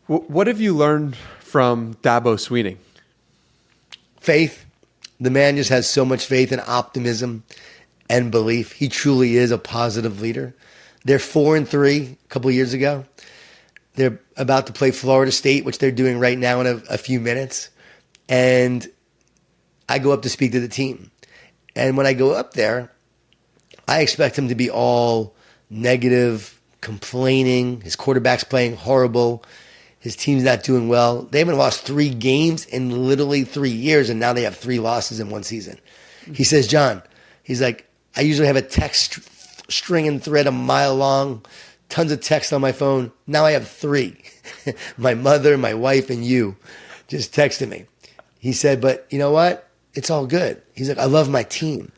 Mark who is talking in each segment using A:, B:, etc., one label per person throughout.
A: What have you learned from Dabo Swinney?
B: Faith. The man just has so much faith and optimism and belief. He truly is a positive leader. They're 4-3 a couple of years ago. They're about to play Florida State, which they're doing right now in a few minutes. And I go up to speak to the team. And when I go up there, I expect him to be all negative, complaining. His quarterback's playing horrible. His team's not doing well. They haven't lost 3 games in literally 3 years, and now they have 3 losses in one season. He says, John, he's like, I usually have a text string and thread a mile long, tons of text on my phone. Now I have 3. My mother, my wife, and you just texted me. He said, but you know what? It's all good. He's like, I love my team.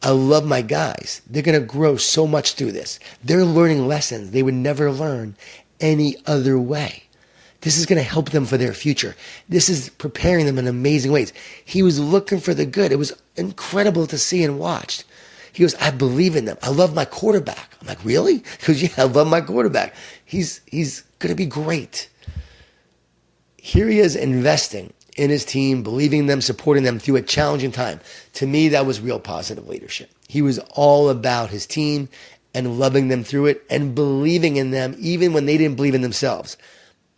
B: I love my guys. They're going to grow so much through this. They're learning lessons they would never learn any other way. This is going to help them for their future. This is preparing them in amazing ways. He was looking for the good. It was incredible to see and watch. He goes, I believe in them. I love my quarterback. I'm like, really? He goes, yeah, I love my quarterback. He's going to be great. Here he is investing in his team, believing in them, supporting them through a challenging time. To me, that was real positive leadership. He was all about his team and loving them through it and believing in them even when they didn't believe in themselves.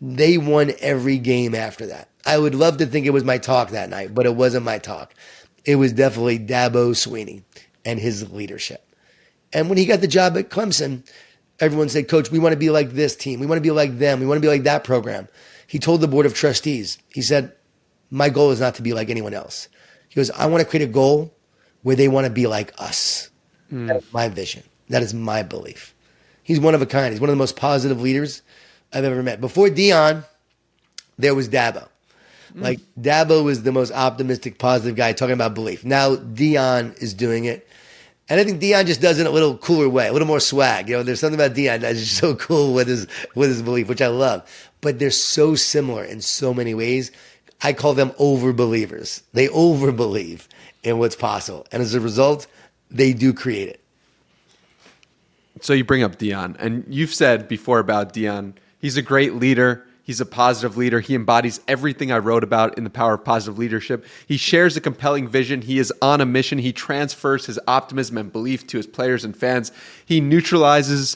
B: They won every game after that. I would love to think it was my talk that night, but it wasn't my talk. It was definitely Dabo Swinney and his leadership. And when he got the job at Clemson, everyone said, Coach, we want to be like this team. We want to be like them. We want to be like that program. He told the board of trustees, he said, my goal is not to be like anyone else. He goes, I want to create a goal where they want to be like us. That is my vision. That is my belief. He's one of a kind. He's one of the most positive leaders I've ever met. Before Deion, there was Dabo. Like, Dabo was the most optimistic, positive guy talking about belief. Now Deion is doing it. And I think Deion just does it in a little cooler way, a little more swag. You know, there's something about Deion that's just so cool with his belief, which I love. But they're so similar in so many ways. I call them over-believers. They over-believe in what's possible. And as a result, they do create it.
A: So you bring up Deion, and you've said before about Deion, he's a great leader. He's a positive leader. He embodies everything I wrote about in The Power of Positive Leadership. He shares a compelling vision. He is on a mission. He transfers his optimism and belief to his players and fans. He neutralizes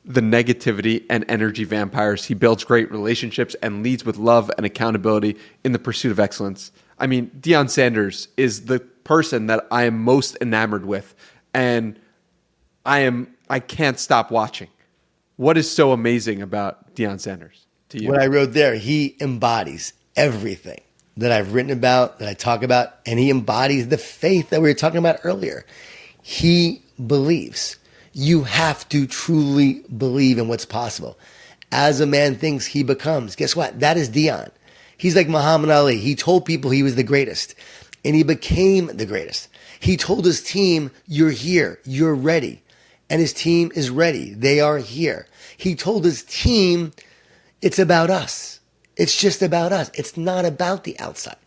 A: the negativity and energy vampires. He builds great relationships and leads with love and accountability in the pursuit of excellence. I mean, Deion Sanders is the person that I am most enamored with, and I can't stop watching. What is so amazing about Deion Sanders to you?
B: What I wrote there, he embodies everything that I've written about, that I talk about, and he embodies the faith that we were talking about earlier. He believes. You have to truly believe in what's possible. As a man thinks, he becomes. Guess what? That is Deion. He's like Muhammad Ali. He told people he was the greatest, and he became the greatest. He told his team, you're here, you're ready. And his team is ready. They are here. He told his team, it's about us. It's just about us. It's not about the outside.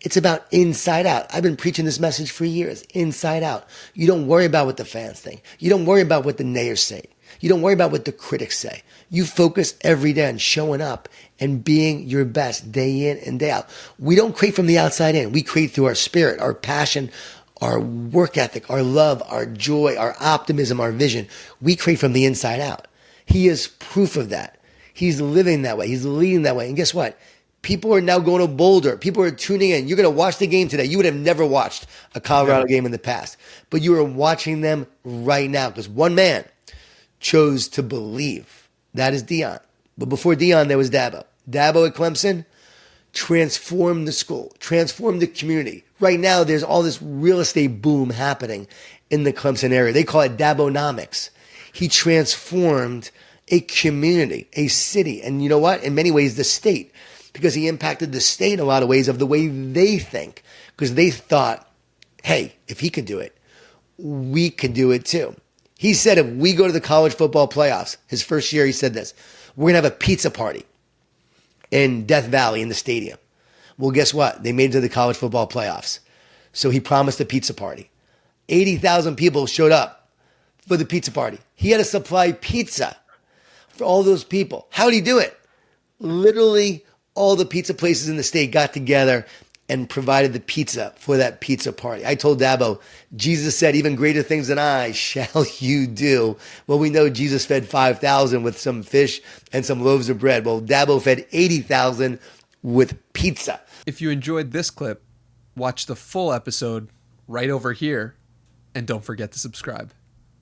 B: It's about inside out. I've been preaching this message for years, inside out. You don't worry about what the fans think. You don't worry about what the nayers say. You don't worry about what the critics say. You focus every day on showing up and being your best day in and day out. We don't create from the outside in. We create through our spirit, our passion, our work ethic, our love, our joy, our optimism, our vision. We create from the inside out. He is proof of that. He's living that way. He's leading that way. And guess what? People are now going to Boulder. People are tuning in. You're going to watch the game today. You would have never watched a Colorado game in the past, but you are watching them right now because one man chose to believe. That is Deion. But before Deion, there was Dabo. Dabo at Clemson transformed the school, transformed the community. Right now, there's all this real estate boom happening in the Clemson area. They call it Dabonomics. He transformed a community, a city, and you know what? In many ways, the state, because he impacted the state in a lot of ways of the way they think, because they thought, hey, if he could do it, we could do it too. He said if we go to the college football playoffs, his first year he said this, we're going to have a pizza party in Death Valley in the stadium. Well, guess what? They made it to the college football playoffs. So he promised a pizza party. 80,000 people showed up for the pizza party. He had to supply pizza for all those people. How did he do it? Literally all the pizza places in the state got together and provided the pizza for that pizza party. I told Dabo, Jesus said, even greater things than I shall you do. Well, we know Jesus fed 5,000 with some fish and some loaves of bread. Well, Dabo fed 80,000 with pizza.
A: If you enjoyed this clip, watch the full episode right over here, and don't forget to subscribe.